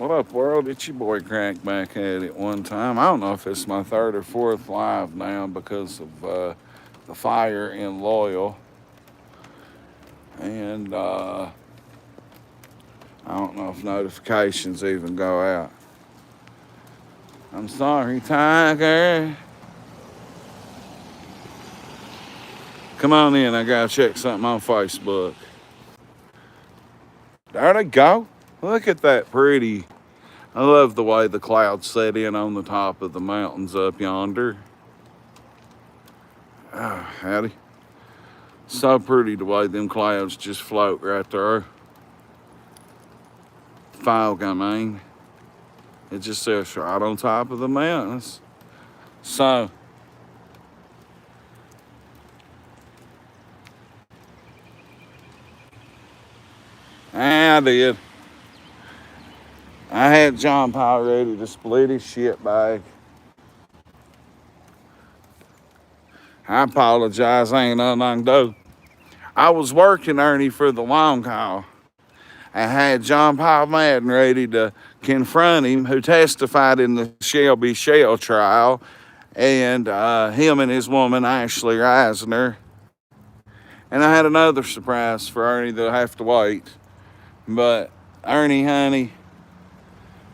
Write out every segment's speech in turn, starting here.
What up, world? It's your boy Crack back at it one time. I don't know if it's my third or fourth live now because of the fire in Loyal. And I don't know if notifications even go out. I'm sorry, Tiger. Come on in. I got to check something on Facebook. There they go. Look at that pretty. I love the way the clouds set in on the top of the mountains up yonder. Oh, howdy. So pretty the way them clouds just float right there. Fog, I mean. It just sits right on top of the mountains. So, I did. I had John Paul ready to split his shit bag. I apologize, ain't nothing I can do. I was working Ernie for the long haul. I had John Paul Madden ready to confront him, who testified in the Shelby Shell trial, and him and his woman, Ashley Reisner. And I had another surprise for Ernie that'll have to wait. But, Ernie, honey,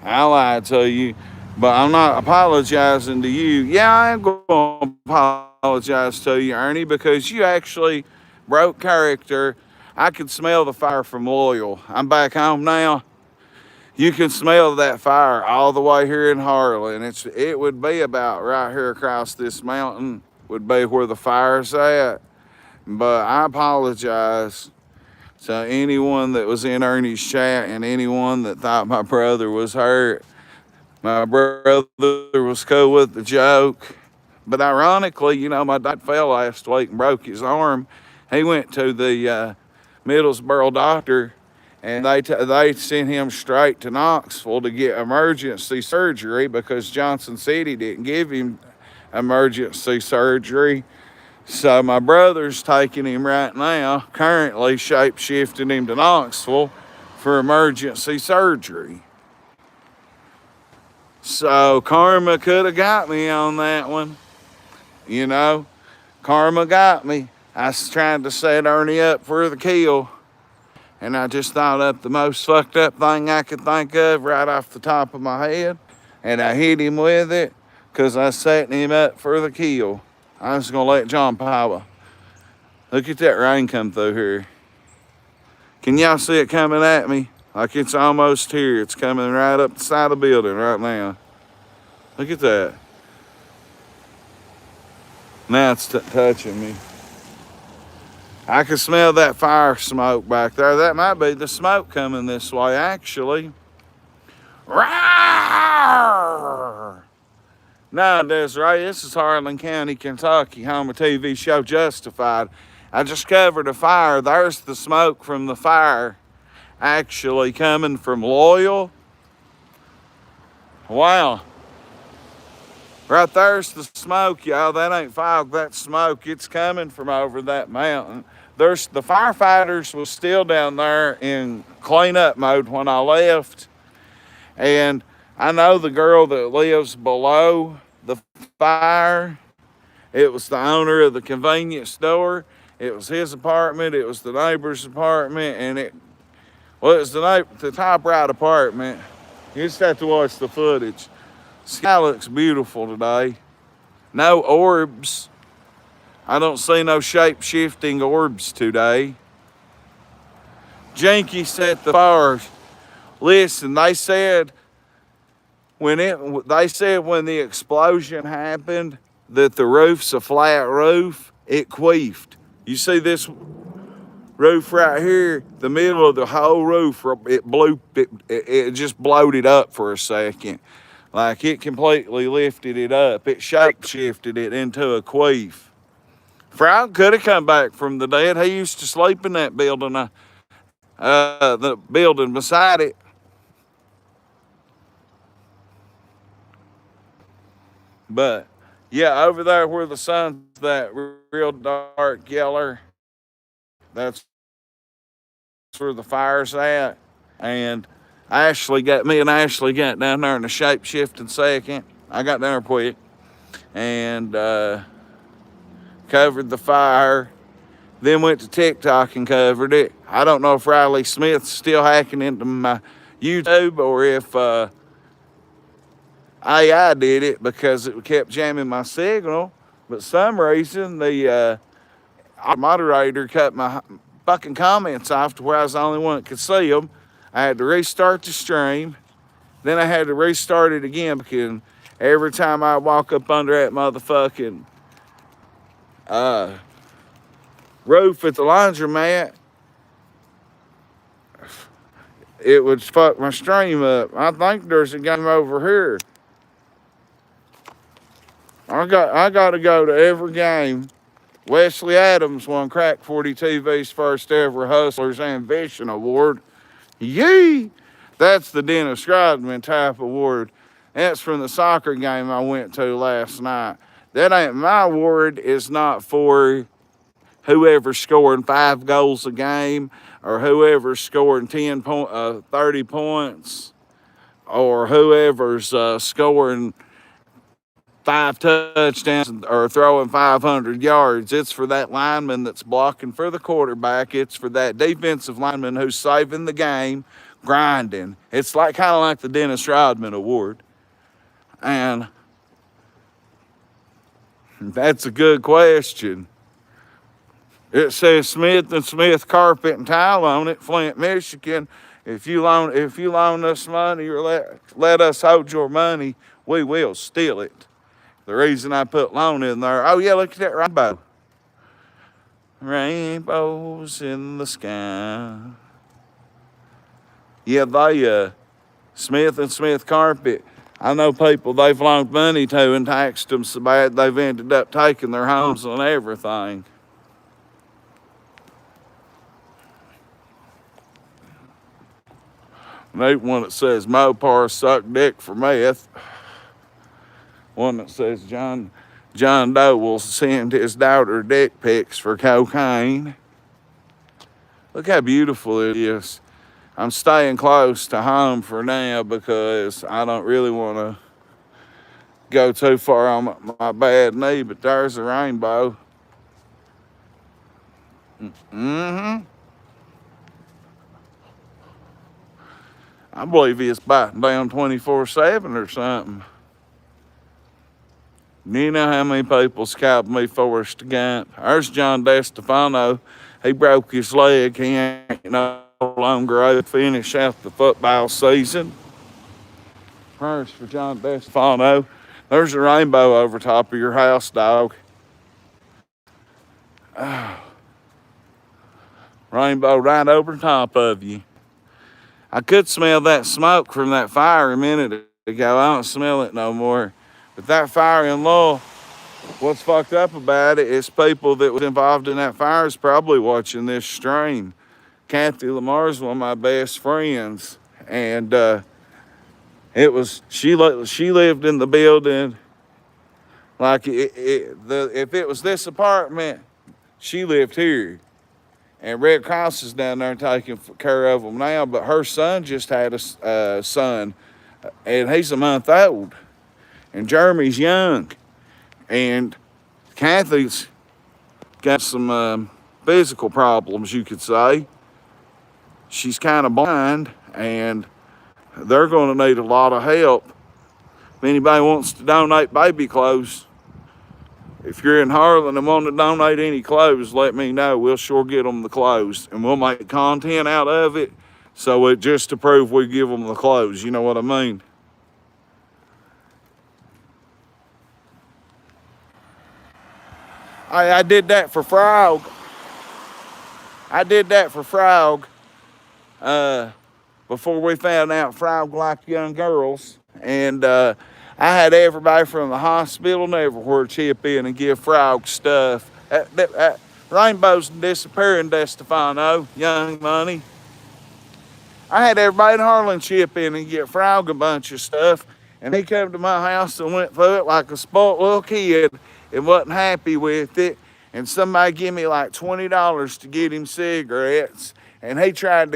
I lied to you, but I'm not apologizing to you. Yeah, I am going to apologize to you, Ernie, because you actually broke character. I could smell the fire from Loyal. I'm back home now. You can smell that fire all the way here in Harlan. It would be about right here across this mountain would be where the fire's at. But I apologize to anyone that was in Ernie's chat and anyone that thought my brother was hurt. My brother was cool with the joke. But ironically, my dad fell last week and broke his arm. He went to the Middlesboro doctor, and they sent him straight to Knoxville to get emergency surgery because Johnson City didn't give him emergency surgery. So my brother's taking him right now, currently shape-shifting him to Knoxville for emergency surgery. So karma could have got me on that one. Karma got me. I was trying to set Ernie up for the kill, and I just thought up the most fucked up thing I could think of right off the top of my head, and I hit him with it because I was setting him up for the kill. I was going to let John power. Look at that rain come through here. Can y'all see it coming at me? Like it's almost here. It's coming right up the side of the building right now. Look at that. Now it's touching me. I can smell that fire smoke back there. That might be the smoke coming this way, actually. Rawr! No, Desiree, this is Harlan County, Kentucky, home of TV show Justified. I just covered a fire. There's the smoke from the fire actually coming from Loyal. Wow. Right there's the smoke, y'all. That ain't fog, that's smoke. It's coming from over that mountain. The firefighters was still down there in cleanup mode when I left. And I know the girl that lives below the fire. It was the owner of the convenience store. It was his apartment. It was the neighbor's apartment. And it was the top right apartment. You just have to watch the footage. Sky looks beautiful today. No orbs. I don't see no shape-shifting orbs today. Jinky set the fire. Listen, they said when the explosion happened that the roof's a flat roof, it queefed. You see this roof right here, the middle of the whole roof, it just bloated up for a second. Like it completely lifted it up. It shape-shifted it into a queef. Frog could have come back from the dead. He used to sleep in that building, the building beside it. But yeah, over there where the sun's that real dark yellow, that's where the fire's at. And Me and Ashley got down there in a shape shifting second. I got down there quick and covered the fire. Then went to TikTok and covered it. I don't know if Riley Smith's still hacking into my YouTube or if AI did it because it kept jamming my signal. But some reason the moderator cut my fucking comments off to where I was the only one that could see them. I had to restart the stream. Then I had to restart it again because every time I walk up under that motherfucking roof at the laundromat, it would fuck my stream up. I think there's a game over here. I got to go to every game. Wesley Adams won Crack 40 TV's first ever Hustlers Ambition Award. Yee! That's the Dennis Rodman type award. That's from the soccer game I went to last night. That ain't my award. It's not for whoever's scoring 5 goals a game or whoever's scoring 30 points or whoever's scoring 5 touchdowns or throwing 500 yards. It's for that lineman that's blocking for the quarterback. It's for that defensive lineman who's saving the game, grinding. It's kind of like the Dennis Rodman Award. And that's a good question. It says Smith and Smith Carpet and Tile on it, Flint, Michigan. If you loan us money or let us hold your money, we will steal it. The reason I put loan in there, oh yeah, look at that rainbow. Rainbows in the sky. Yeah, they, Smith and Smith Carpet, I know people they've loaned money to and taxed them so bad they've ended up taking their homes and everything. Need one that says Mopar suck dick for meth. One that says John Doe will send his daughter dick pics for cocaine. Look how beautiful it is. I'm staying close to home for now because I don't really want to go too far on my bad knee, but there's a rainbow. I believe it's biting down 24/7 or something. You know how many people scalped me, Forrest Gump? There's John DeStefano. He broke his leg. He ain't no longer able to finish out the football season. Prayers for John DeStefano. There's a rainbow over top of your house, dog. Oh. Rainbow right over top of you. I could smell that smoke from that fire a minute ago. I don't smell it no more. But that fire in Lowell, what's fucked up about it is people that was involved in that fire is probably watching this stream. Kathy Lamar's one of my best friends, and she lived in the building. Like if it was this apartment, she lived here. And Red Cross is down there taking care of them now, but her son just had a son, and he's a month old. And Jeremy's young. And Kathy's got some physical problems, you could say. She's kind of blind, and they're going to need a lot of help. If anybody wants to donate baby clothes, if you're in Harlan and want to donate any clothes, let me know. We'll sure get them the clothes. And we'll make content out of it, so it just to prove we give them the clothes. You know what I mean? I did that for Frog. Before we found out Frog liked young girls. And I had everybody from the hospital and everywhere chip in and give Frog stuff. Rainbow's disappearing, DeStefano, Young Money. I had everybody in Harlan chip in and get Frog a bunch of stuff. And he came to my house and went through it like a spoiled little kid and wasn't happy with it. And somebody gave me like $20 to get him cigarettes. And he tried no,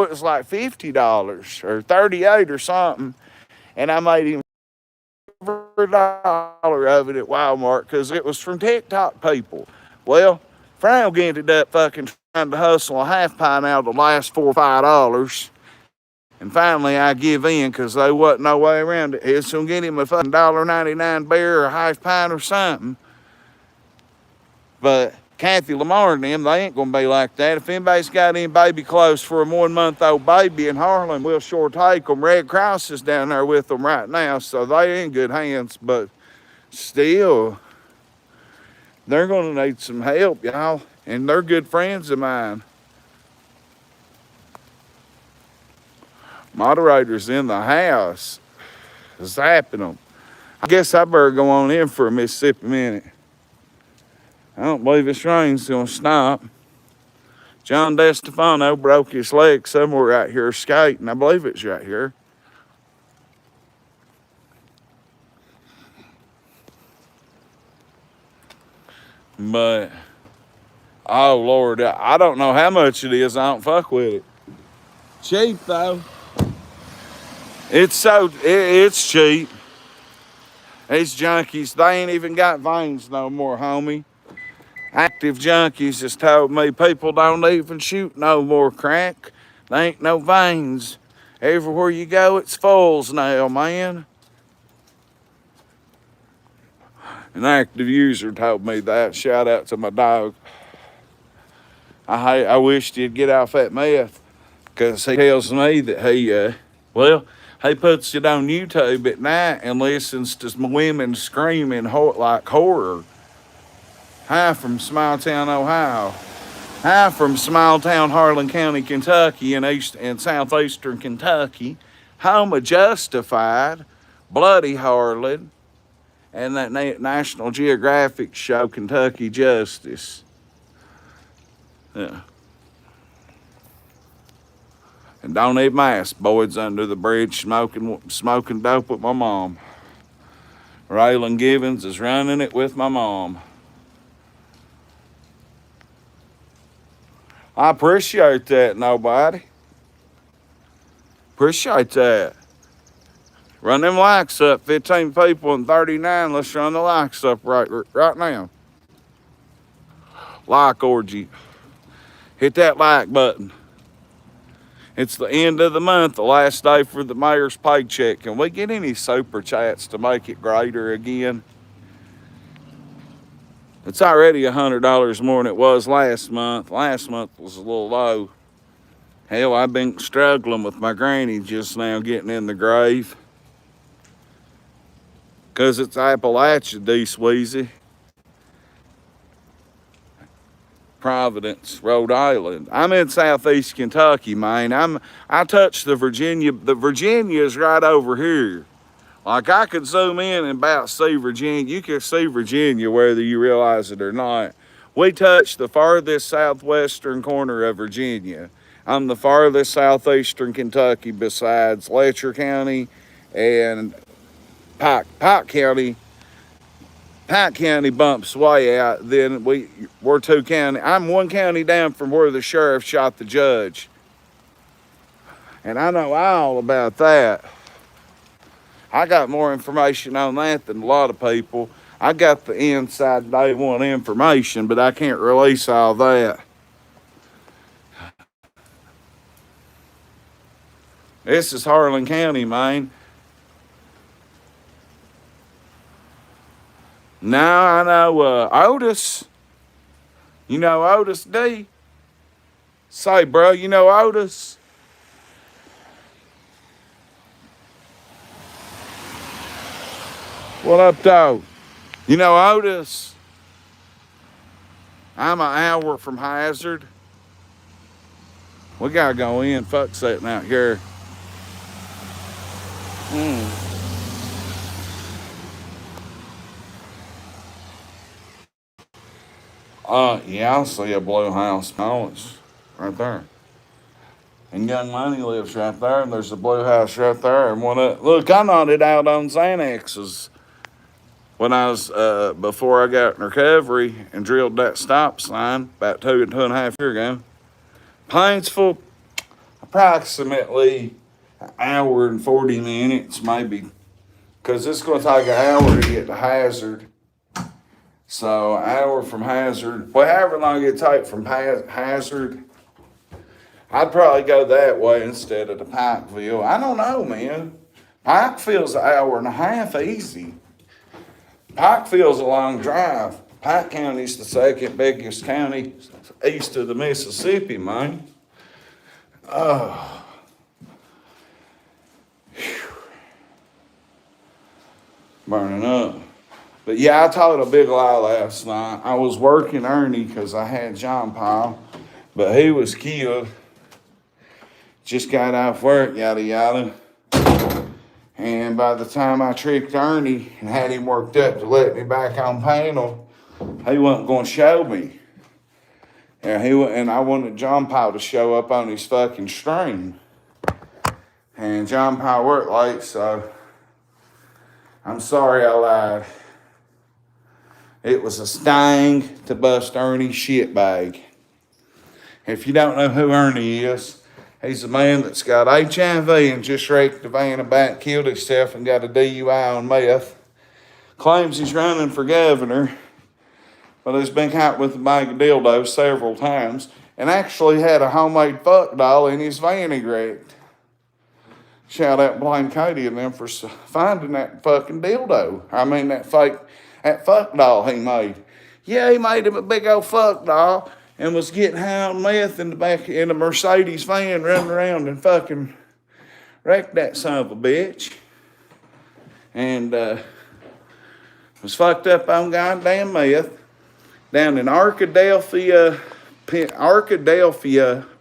it was like $50 or 38 or something. And I made him every dollar of it at Walmart because it was from TikTok people. Well, Frank ended up fucking trying to hustle a half pint out of the last $4 or $5. And finally, I give in because there wasn't no way around it. It's going to get him a fucking $1.99 beer or a half pint or something. But Kathy Lamar and them, they ain't going to be like that. If anybody's got any baby clothes for a 1-month-old baby in Harlan, we'll sure take them. Red Cross is down there with them right now, so they in good hands. But still, they're going to need some help, y'all. And they're good friends of mine. Moderators in the house, zapping them. I guess I better go on in for a Mississippi minute. I don't believe this rain's gonna stop. John DeStefano broke his leg somewhere out here skating. I believe it's right here. But, oh Lord, I don't know how much it is. I don't fuck with it. Cheap though. It's cheap. These junkies, they ain't even got veins no more, homie. Active junkies has told me people don't even shoot no more crack. There ain't no veins. Everywhere you go, it's fulls now, man. An active user told me that. Shout out to my dog. I wished he'd get off that meth because he tells me that he puts it on YouTube at night and listens to women screaming like horror. Hi from small town Ohio. Hi from small town Harlan County, Kentucky, and southeastern Kentucky, home of Justified, Bloody Harlan, and that National Geographic show, Kentucky Justice. Yeah. And don't eat mice, boys under the bridge smoking dope with my mom. Raylan Givens is running it with my mom. I appreciate that, nobody. Appreciate that. Run them likes up. 15 people and 39. Let's run the likes up right now. Like orgy. Hit that like button. It's the end of the month, the last day for the mayor's paycheck. Can we get any super chats to make it greater again? It's already $100 more than it was last month. Last month was a little low. Hell, I've been struggling with my granny just now getting in the grave. Because it's Appalachia, D-Sweezy. Providence, Rhode Island. I'm in southeast Kentucky, man. I touched the Virginia. The Virginia is right over here. Like I could zoom in and about see Virginia. You can see Virginia whether you realize it or not. We touched the farthest southwestern corner of Virginia. I'm the farthest southeastern Kentucky besides Letcher County and Pike County. Pike County bumps way out. Then we're 2 county. I'm 1 county down from where the sheriff shot the judge. And I know all about that. I got more information on that than a lot of people. I got the inside day one information, but I can't release all that. This is Harlan County, man. Now I know Otis. You know Otis D? Say, bro, you know Otis? What up, dog? You know Otis? I'm an hour from Hazard. We gotta go in. Fuck sitting out here. Yeah, I see a blue house. Oh, it's right there. And Young Money lives right there, and there's a blue house right there. And look, I nodded out on Xanaxes when I was before I got in recovery and drilled that stop sign about 2.5 years ago. Painful, approximately an hour and 40 minutes, maybe. Because it's going to take an hour to get to Hazard. So, an hour from Hazard. Well, however long it takes from Hazard, I'd probably go that way instead of to Pikeville. I don't know, man. Pikeville's an hour and a half easy. Pikeville's a long drive. Pike County's the second biggest county east of the Mississippi, man. Oh. Burning up. But yeah, I told a big lie last night. I was working Ernie because I had John Paul, but he was killed. Just got off work, yada yada. And by the time I tricked Ernie and had him worked up to let me back on panel, he wasn't going to show me. And I wanted John Paul to show up on his fucking stream. And John Paul worked late, so I'm sorry I lied. It was a Stang to bust Ernie's shit bag. If you don't know who Ernie is, he's a man that's got HIV and just wrecked the van about, killed himself, and got a DUI on meth. Claims he's running for governor, but he's been caught with a bag of dildos several times, and actually had a homemade fuck doll in his van he wrecked. Shout out Blind Cody and them for finding that fucking dildo. I mean, that fuck doll he made. Yeah, he made him a big old fuck doll and was getting high on meth in the back in a Mercedes van, running around and fucking wrecked that son of a bitch. And was fucked up on goddamn meth down in Arkadelphia,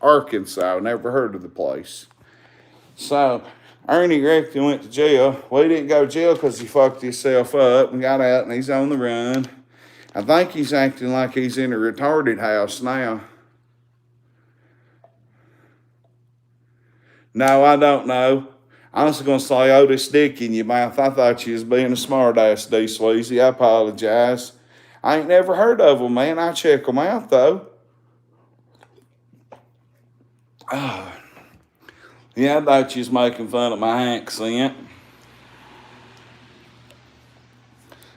Arkansas. Never heard of the place. So Ernie wrecked and went to jail. Well, he didn't go to jail because he fucked himself up and got out, and he's on the run. I think he's acting like he's in a retarded house now. No, I don't know. I was going to say, Otis Dick in your mouth. I thought you was being a smart ass, D. Sleazy. I apologize. I ain't never heard of them, man. I check them out, though. Yeah, I thought you was making fun of my accent.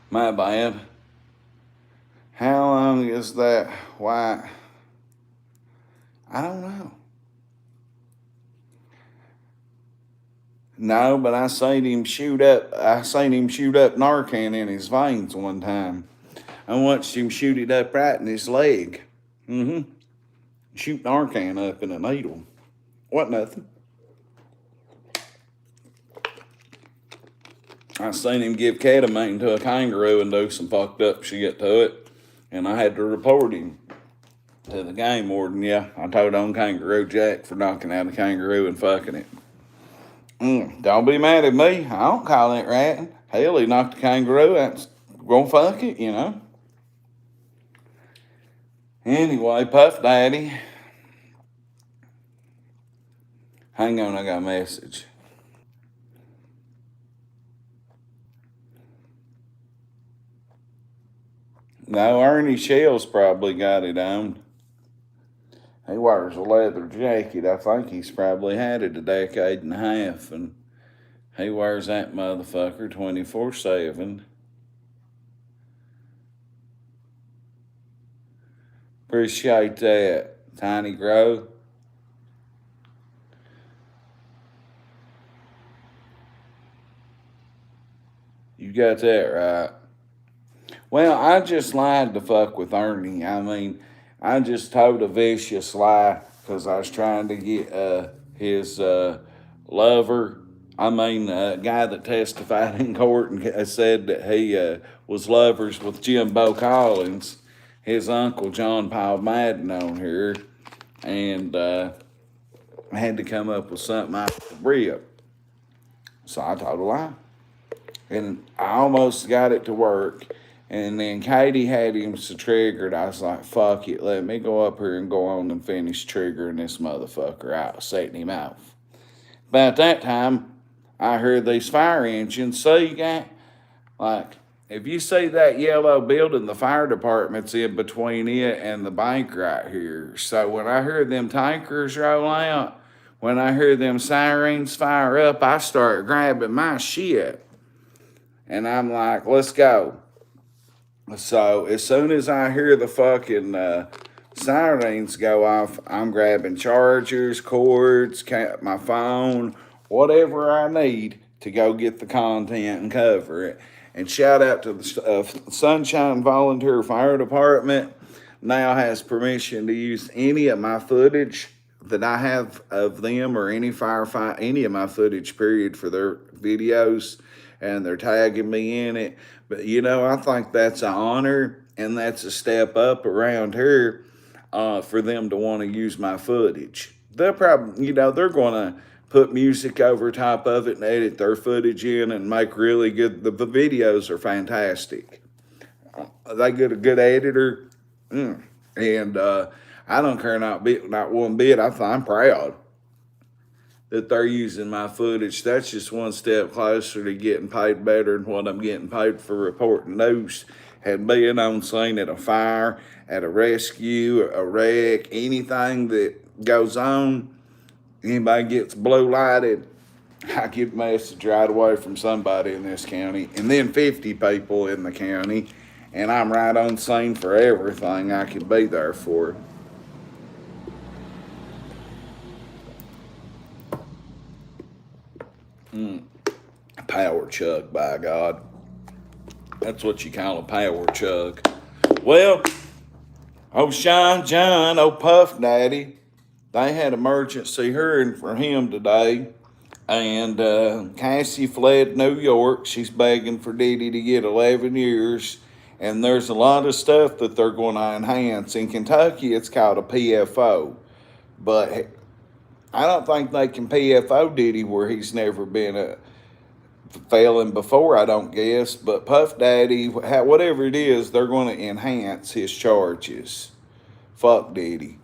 My bad. How long is that white? I don't know. No, but I seen him shoot up Narcan in his veins one time. I watched him shoot it up right in his leg. Shoot Narcan up in a needle. What nothing. I seen him give ketamine to a kangaroo and do some fucked up shit to it. And I had to report him to the game warden. Yeah, I told on Kangaroo Jack for knocking out a kangaroo and fucking it. Don't be mad at me. I don't call that ratting. Hell, he knocked the kangaroo out. Gonna fuck it, you know. Anyway, Puff Daddy. Hang on, I got a message. No, Ernie Shell's probably got it on. He wears a leather jacket. I think he's probably had it a decade and a half, and he wears that motherfucker 24/7. Appreciate that, Tiny Grow. You got that right. Well, I just lied to fuck with Ernie. I mean, I just told a vicious lie because I was trying to get his lover, guy that testified in court and said that he was lovers with Jimbo Collins, his uncle John Paul Madden on here, and I had to come up with something off the rip. So I told a lie. And I almost got it to work. And then Katie had him so triggered. I was like, fuck it, let me go up here and go on and finish triggering this motherfucker out, setting him off. About that time, I heard these fire engines. So you got, like, If you see that yellow building, the fire department's in between it and the bank right here. So when I hear them tankers roll out, when I hear them sirens fire up, I start grabbing my shit. And I'm like, let's go. So as soon as I hear the fucking sirens go off, I'm grabbing chargers, cords, my phone, whatever I need to go get the content and cover it. And shout out to the Sunshine Volunteer Fire Department. Now has permission to use any of my footage that I have of them or any firefight, any of my footage, period, for their videos, and they're tagging me in it. But I think that's an honor and that's a step up around here for them to want to use my footage. They're probably, they're going to put music over top of it and edit their footage in and make really good. The videos are fantastic. They get a good editor, and I don't care not one bit. I'm proud that they're using my footage. That's just one step closer to getting paid better than what I'm getting paid for reporting news and being on scene at a fire, at a rescue, a wreck, anything that goes on. Anybody gets blue lighted, I get a message right away from somebody in this county, and then 50 people in the county, and I'm right on scene for everything I could be there for. Power chug, by God. That's what you call a power chug. Well, old Sean John, old Puff Daddy, they had emergency hearing for him today. And Cassie fled New York. She's begging for Diddy to get 11 years. And there's a lot of stuff that they're going to enhance. In Kentucky, it's called a PFO. But I don't think they can PFO Diddy where he's never been a felon before, I don't guess. But Puff Daddy, whatever it is, they're going to enhance his charges. Fuck Diddy.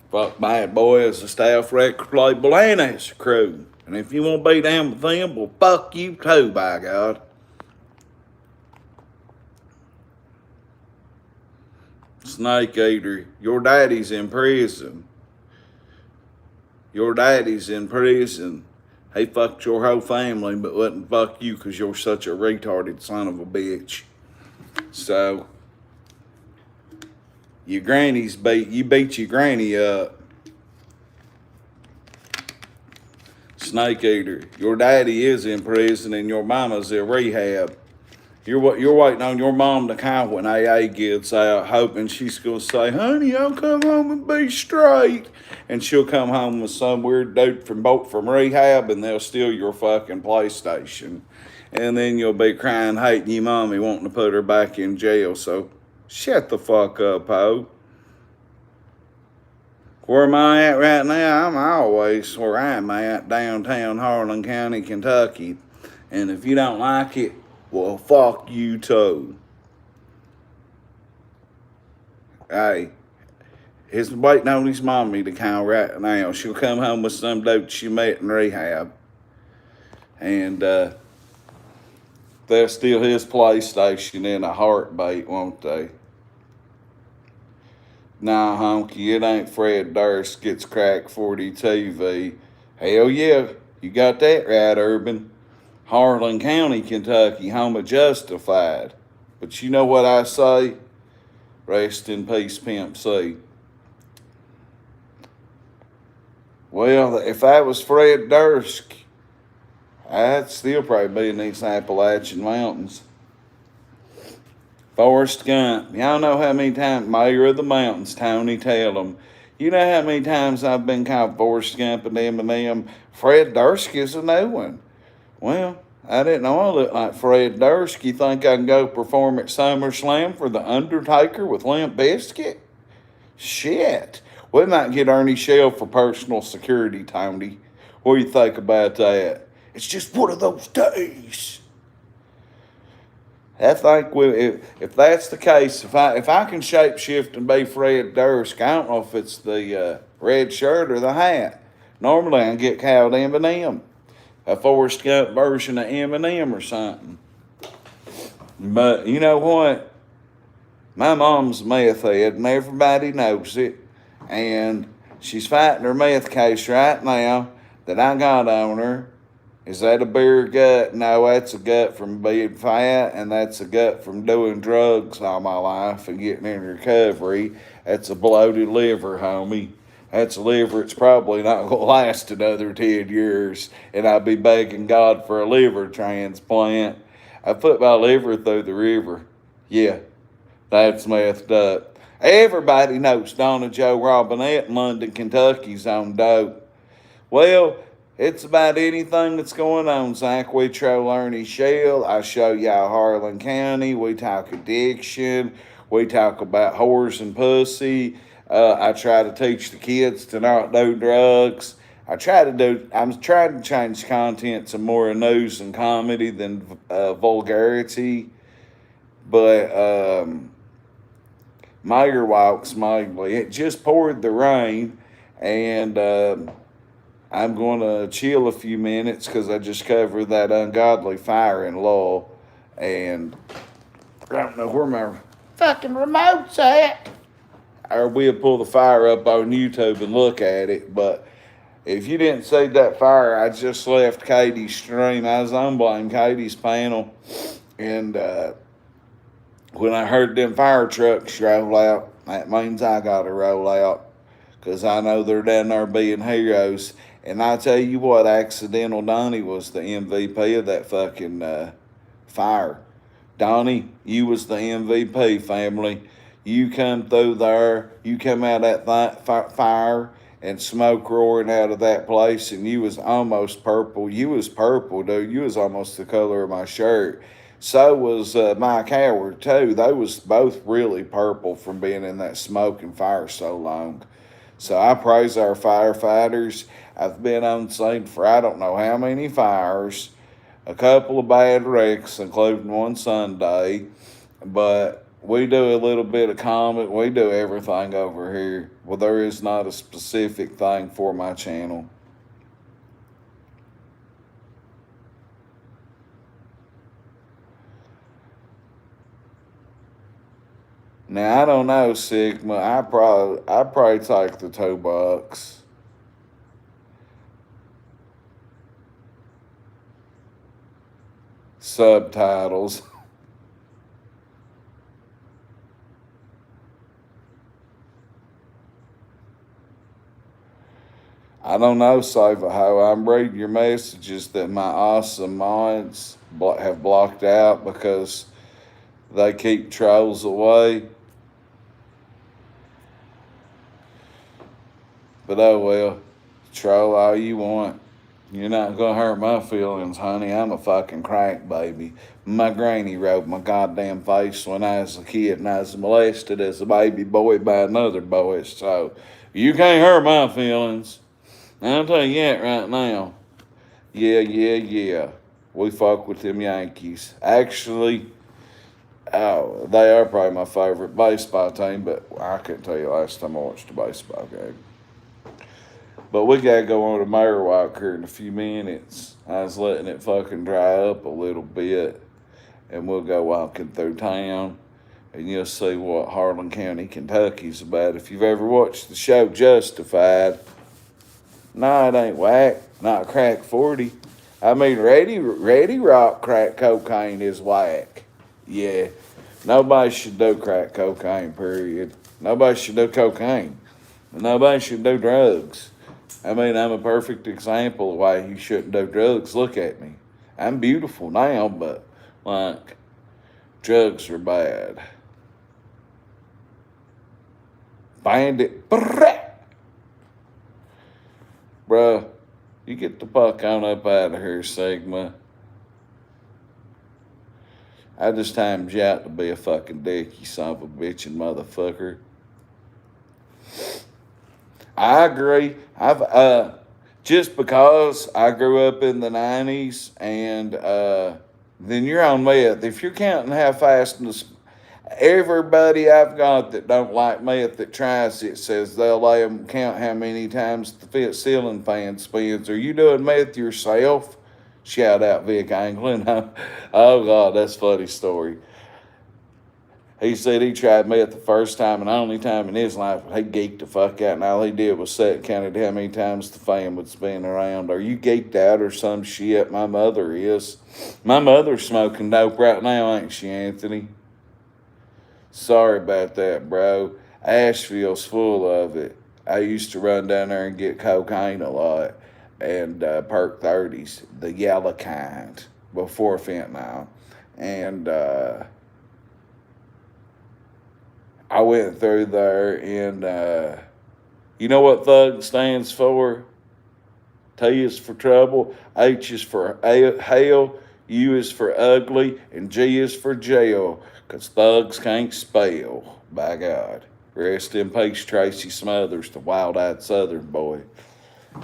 Fuck Bad Boy as a staff record label and as a crew. And if you want to be down with them, well, fuck you too, by God. Snake Eater, your daddy's in prison. Your daddy's in prison. He fucked your whole family, but wouldn't fuck you because you're such a retarded son of a bitch. So, your granny's you beat your granny up. Snake Eater, your daddy is in prison and your mama's in rehab. You're waiting on your mom to call when AA gets out, hoping she's going to say, honey, I'll come home and be straight. And she'll come home with some weird dude from rehab, and they'll steal your fucking PlayStation. And then you'll be crying, hating your mommy, wanting to put her back in jail. So shut the fuck up, ho. Where am I at right now? I'm always where I'm at, downtown Harlan County, Kentucky. And if you don't like it, well, fuck you too. Hey, he's waiting on his mommy to call right now. She'll come home with some dude she met in rehab. And they'll steal his PlayStation in a heartbeat, won't they? Nah, honky, it ain't Fred Durst gets crack 40 TV. Hell yeah, you got that right, Urban. Harlan County, Kentucky, home of Justified. But you know what I say? Rest in peace, Pimp C. Well, if I was Fred Durst, I'd still probably be in these Appalachian Mountains. Forrest Gump. Y'all know how many times, Mayor of the Mountains, Tony, tell them. You know how many times I've been called Forrest Gump and Eminem? Fred Durst is a new one. Well, I didn't know I looked like Fred Durst. You think I can go perform at SummerSlam for The Undertaker with Limp Bizkit? Shit. We might get Ernie Shell for personal security, Tony. What do you think about that? It's just one of those days. I think if that's the case, if I can shapeshift and be Fred Durst, I don't know if it's the red shirt or the hat. Normally I get called Eminem, a Forrest Gump version of Eminem or something. But you know what? My mom's a meth head, and everybody knows it. And she's fighting her meth case right now that I got on her. Is that a beer gut? No, that's a gut from being fat, and that's a gut from doing drugs all my life and getting in recovery. That's a bloated liver, homie. That's a liver that's probably not going to last another 10 years, and I'll be begging God for a liver transplant. I put my liver through the river. Yeah, that's messed up. Everybody knows Donna Joe Robinette in London, Kentucky's on dope. Well, it's about anything that's going on, Zach. We troll Ernie Shell. I show y'all Harlan County. We talk addiction. We talk about whores and pussy. I try to teach the kids to not do drugs. I'm trying to change content to more news and comedy than vulgarity. But Mayor walks mightily. It just poured the rain, and I'm going to chill a few minutes because I just covered that ungodly fire in Lowell, and I don't know where my fucking remote's at. Or we'll pull the fire up on YouTube and look at it. But if you didn't see that fire, I just left Katie's stream. I was on blame Katie's panel, and when I heard them fire trucks roll out, that means I got to roll out because I know they're down there being heroes. And I tell you what, Accidental Donnie was the MVP of that fucking fire. Donnie, you was the MVP, family. You come through there, you come out of that fire and smoke roaring out of that place, and you was almost purple. You was purple, dude. You was almost the color of my shirt. So was Mike Howard, too. They was both really purple from being in that smoke and fire so long. So I praise our firefighters. I've been on scene for I don't know how many fires, a couple of bad wrecks, including one Sunday, but we do a little bit of comment. We do everything over here. Well, there is not a specific thing for my channel. Now I don't know, Sigma. I probably take the $2. Subtitles. I don't know, Savaho. I'm reading your messages that my awesome mods have blocked out because they keep trolls away. But oh well, troll all you want. You're not gonna hurt my feelings, honey. I'm a fucking crack baby. My granny wrote my goddamn face when I was a kid, and I was molested as a baby boy by another boy. So you can't hurt my feelings. I'll tell you that right now. Yeah. We fuck with them Yankees. Actually, oh, they are probably my favorite baseball team, but I couldn't tell you last time I watched a baseball game. But we gotta go on a mayor walk here in a few minutes. I was letting it fucking dry up a little bit, and we'll go walking through town, and you'll see what Harlan County, Kentucky's about. If you've ever watched the show Justified, no, it ain't whack. Not crack 40. I mean, Ready Rock crack cocaine is whack. Yeah, nobody should do crack cocaine, period. Nobody should do cocaine. Nobody should do drugs. I mean, I'm a perfect example of why you shouldn't do drugs. Look at me. I'm beautiful now, but, like, drugs are bad. Bandit. Bruh, you get the fuck on up out of here, Sigma. I just timed you out to be a fucking dick, you son of a bitchin' motherfucker. I agree. I've just because I grew up in the 90s and then you're on meth. If you're counting how fast everybody I've got that don't like meth that tries it says they'll let them count how many times the ceiling fan spins. Are you doing meth yourself? Shout out Vic Anglin. Oh God, that's a funny story. He said he tried meth the first time and only time in his life, but he geeked the fuck out, and all he did was sit and counted how many times the fan would spin around. Are you geeked out or some shit? My mother is. My mother's smoking dope right now, ain't she, Anthony? Sorry about that, bro. Asheville's full of it. I used to run down there and get cocaine a lot and perk 30s, the yellow kind, before fentanyl. And I went through there, and you know what thug stands for? T is for trouble, H is for hell, U is for ugly, and G is for jail, 'cause thugs can't spell, by God. Rest in peace, Tracy Smothers, the wild-eyed Southern boy.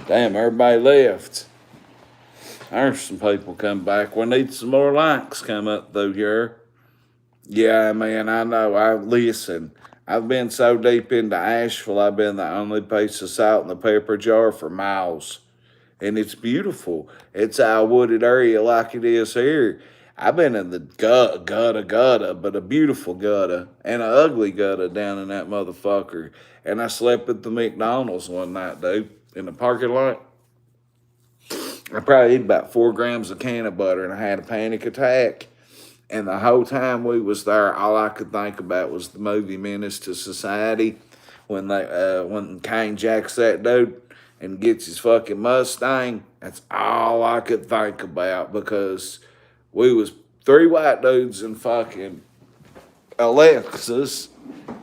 Damn, everybody left. There's some people come back. We need some more likes come up through here. Yeah, man, I know. Listen, I've been so deep into Asheville, I've been the only piece of salt in the pepper jar for miles. And it's beautiful. It's a wooded area like it is here. I've been in the gutter, but a beautiful gutter and an ugly gutter down in that motherfucker. And I slept at the McDonald's one night, dude, in the parking lot. I probably ate about 4 grams of can of butter, and I had a panic attack. And the whole time we was there, all I could think about was the movie Menace to Society when Kane jacks that dude and gets his fucking Mustang. That's all I could think about, because we was 3 white dudes in fucking Alexis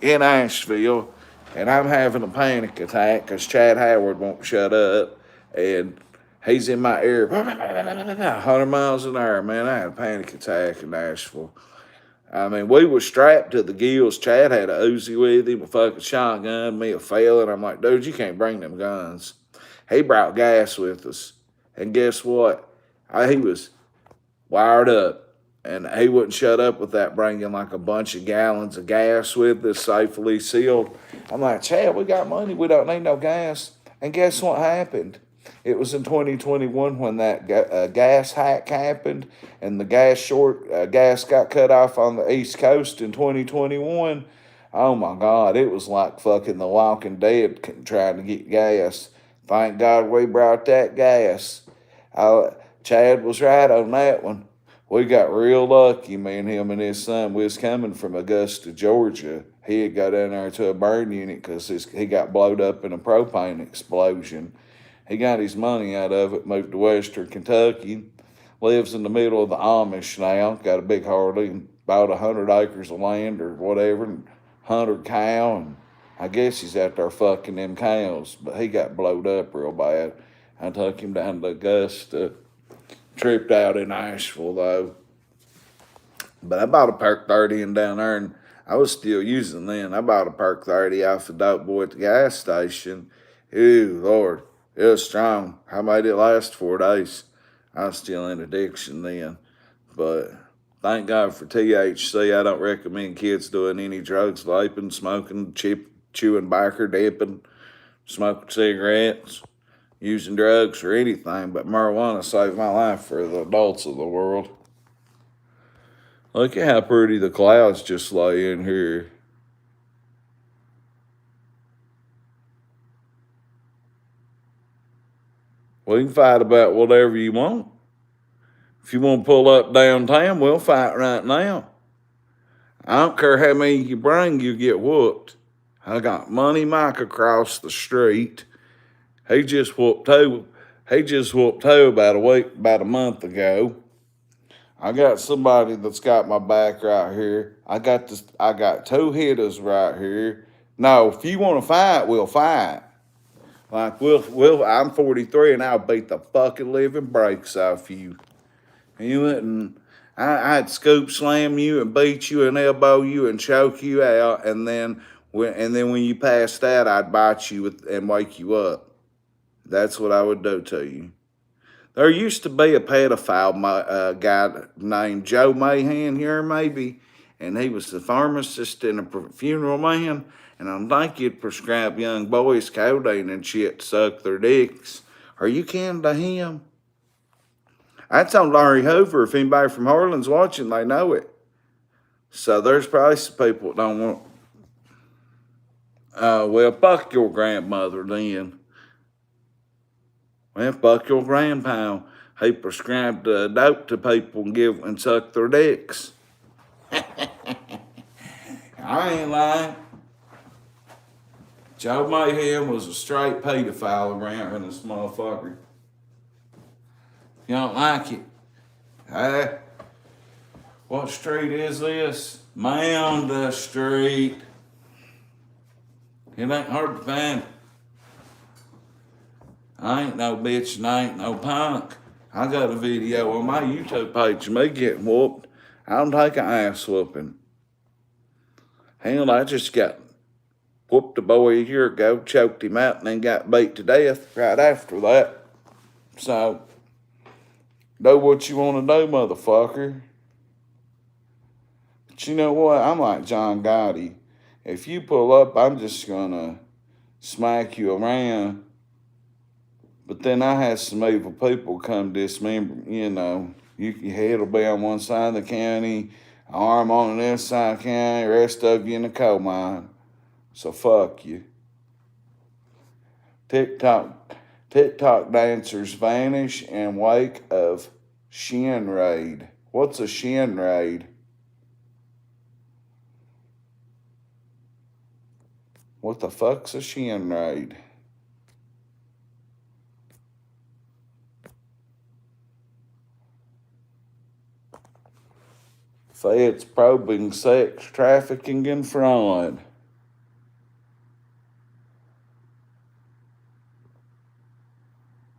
in Asheville, and I'm having a panic attack because Chad Howard won't shut up, and he's in my ear, 100 miles an hour, man. I had a panic attack in Nashville. I mean, we were strapped to the gills. Chad had a Uzi with him, a fucking shotgun, me a felon. I'm like, dude, you can't bring them guns. He brought gas with us. And guess what? He was wired up. And he wouldn't shut up with that, bringing like a bunch of gallons of gas with us, safely sealed. I'm like, Chad, we got money. We don't need no gas. And guess what happened? It was in 2021 when that gas hack happened, and the gas got cut off on the East Coast in 2021. Oh my God, it was like fucking The Walking Dead trying to get gas. Thank God we brought that gas. Chad was right on that one. We got real lucky, me and him and his son. We was coming from Augusta, Georgia. He had got in there to a burn unit because he got blowed up in a propane explosion. He got his money out of it, moved to Western Kentucky, lives in the middle of the Amish now, got a big Harley, and bought 100 acres of land or whatever, and 100 cow, and I guess he's out there fucking them cows, but he got blowed up real bad. I took him down to Augusta, tripped out in Asheville, though. But I bought a Perk 30 in down there, and I was still using then. I bought a Perk 30 off a dope boy at the gas station. Ew, Lord. It was strong. I made it last 4 days. I was still in addiction then. But thank God for THC. I don't recommend kids doing any drugs, vaping, smoking, chewing backer, dipping, smoking cigarettes, using drugs or anything. But marijuana saved my life for the adults of the world. Look at how pretty the clouds just lay in here. We can fight about whatever you want. If you want to pull up downtown, we'll fight right now. I don't care how many you bring, you get whooped. I got Money Mike across the street. He just whooped two about a month ago. I got somebody that's got my back right here. I got 2 hitters right here. No, if you want to fight, we'll fight. Like, I'm 43 and I'll beat the fucking living brakes off you. You wouldn't, I'd scoop slam you and beat you and elbow you and choke you out, and then when you passed out, I'd bite you and wake you up. That's what I would do to you. There used to be a pedophile guy named Joe Mahan here, maybe, and he was the pharmacist and a funeral man, and I think he'd prescribe young boys codeine and shit to suck their dicks. Are you kin to him? That's on Larry Hoover. If anybody from Harlan's watching, they know it. So there's probably some people that don't want. Well, fuck your grandmother then. Well, fuck your grandpa. He prescribed dope to people and suck their dicks. I ain't lying. Joe Mayhem was a straight pedophile around this motherfucker. You don't like it? Huh? What street is this? Mound Street. It ain't hard to find. I ain't no bitch and I ain't no punk. I got a video on my YouTube page of me getting whooped. I don't take an ass whooping. Hell, I just got whooped a boy a year ago, choked him out, and then got beat to death right after that. So, do what you want to do, motherfucker. But you know what? I'm like John Gotti. If you pull up, I'm just going to smack you around. But then I had some evil people come dismember, your head will be on one side of the county, arm on the other side of the county, rest of you in the coal mine. So fuck you. TikTok dancers vanish in wake of shin raid. What's a shin raid? What the fuck's a shin raid? Feds probing sex trafficking and fraud.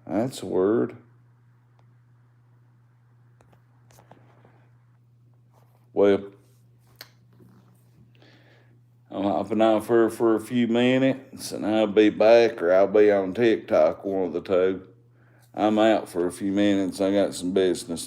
That's a word. Well, I'm hopping off here for a few minutes and I'll be back, or I'll be on TikTok, one of the two. I'm out for a few minutes. I got some business.